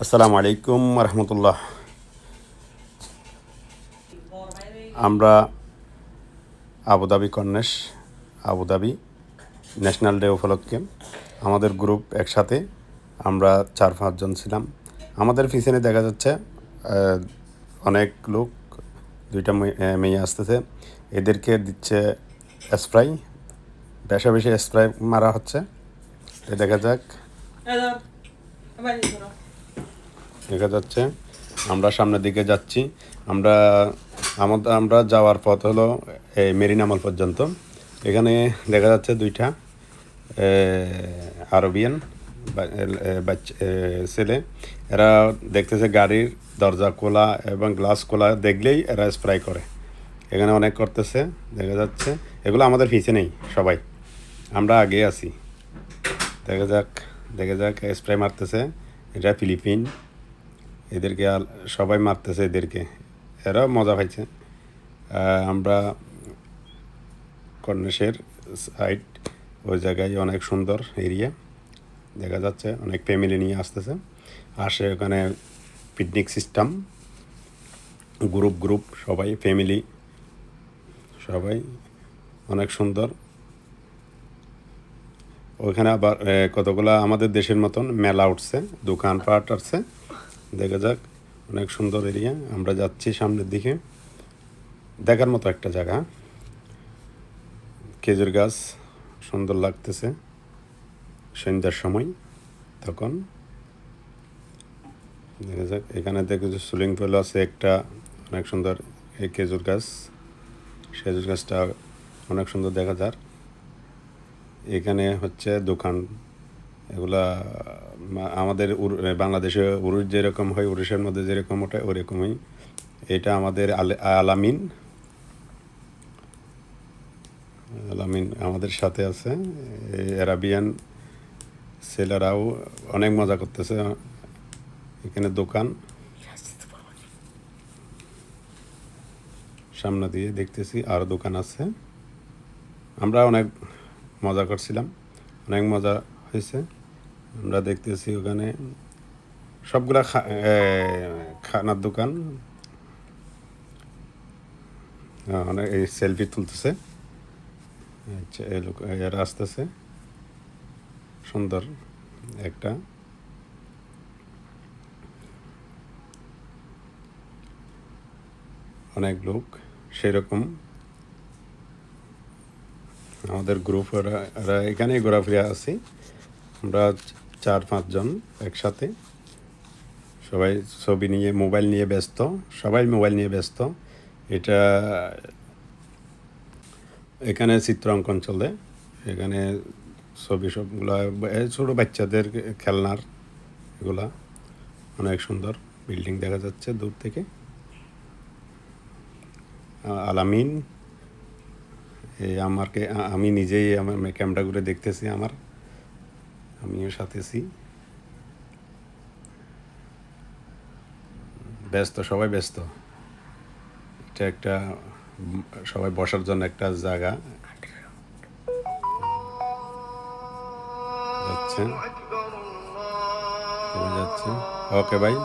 আসসালামু আলাইকুম রহমতুল্লাহ। আমরা Abu Dhabi corniche Abu Dhabi national day উপলক্ষে আমাদের গ্রুপ একসাথে আমরা 4-5 জন ছিলাম। আমাদের পিছনে দেখা যাচ্ছে অনেক লোক, দুইটা মেয়ে আসতেছে, এদেরকে দিচ্ছে স্প্রাই, বেশি বেশি স্প্রাই মারা হচ্ছে। দেখা যাক, দেখা যাচ্ছে আমরা সামনের দিকে যাচ্ছি। আমরা আমরা যাওয়ার পথ হলো এই মেরিনা মল পর্যন্ত। এখানে দেখা যাচ্ছে দুইটা আরবিয়ান ছেলে, এরা দেখতেছে গাড়ির দরজা খোলা এবং গ্লাস খোলা দেখলেই এরা স্প্রে করে। এখানে অনেক করতেছে, দেখা যাচ্ছে এগুলো আমাদের পিছে নেই, সবাই আমরা আগে আছি। দেখা যাক, দেখা যাক স্প্রে মারতেছে, এটা ফিলিপিন, এদেরকে সবাই মারতেছে এদেরকে, এরাও মজা পাইছে। আমরা কর্নেশের সাইড, ওই জায়গায় অনেক সুন্দর এরিয়া, দেখা যাচ্ছে অনেক ফ্যামিলি নিয়ে আসতেছে, আসে ওখানে পিকনিক সিস্টেম, গ্রুপ গ্রুপ সবাই ফ্যামিলি সবাই, অনেক সুন্দর। ওইখানে আবার কতগুলা আমাদের দেশের মতন মেলা উঠছে, দোকানপাট আসছে, দেখা যাক অনেক সুন্দর এরিয়া। আমরা যাচ্ছি সামনের দিকে, দেখার মতো একটা জায়গা। খেজুর গাছ সুন্দর লাগতেছে সন্ধ্যার সময়, তখন দেখা যাক। এখানে দেখো যে সুইমিং পুল আছে একটা, অনেক সুন্দর। এই খেজুর গাছটা অনেক সুন্দর দেখা যায়। এখানে হচ্ছে দোকান, এগুলা আমাদের বাংলাদেশে উরুষ যেরকম হয়, উরুষের মধ্যে যেরকম ওঠে ওরকমই। এটা আমাদের আলামিন আমাদের সাথে আছে। আরাবিয়ান ছেলেরাও অনেক মজা করতেছে। এখানে দোকান সামনে দিয়ে দেখতেছি, আরও দোকান আছে। আমরা অনেক মজা করছিলাম, অনেক মজা হয়েছে। আমরা দেখতেছি ওখানে সবগুলা খানার দোকান, অনেক এই সেলফি তুলতেছে। আচ্ছা, এই লোক এরা আসতেছে, সুন্দর একটা অনেক লোক সেরকম। আমাদের গ্রুপ এরা এখানেই ঘোরাফেরা আছি। আমরা 4-5 জন একসাথে, সবাই ছবি নিয়ে মোবাইল নিয়ে ব্যস্ত, সবাই মোবাইল নিয়ে ব্যস্ত। এটা এখানে চিত্রাঙ্কন চলে, এখানে ছবি সবগুলা ছোটো বাচ্চাদের খেলনার, এগুলা অনেক সুন্দর। বিল্ডিং দেখা যাচ্ছে দূর থেকে। আলামিন, আমি নিজেই আমার ক্যামেরা ঘুরে দেখতেছি, আমিও সাথেছি। ব্যস্ত, সবাই ব্যস্ত। এটা একটা সবাই বসার জন্য একটা জায়গা যাচ্ছে, যাচ্ছে। ওকে ভাই।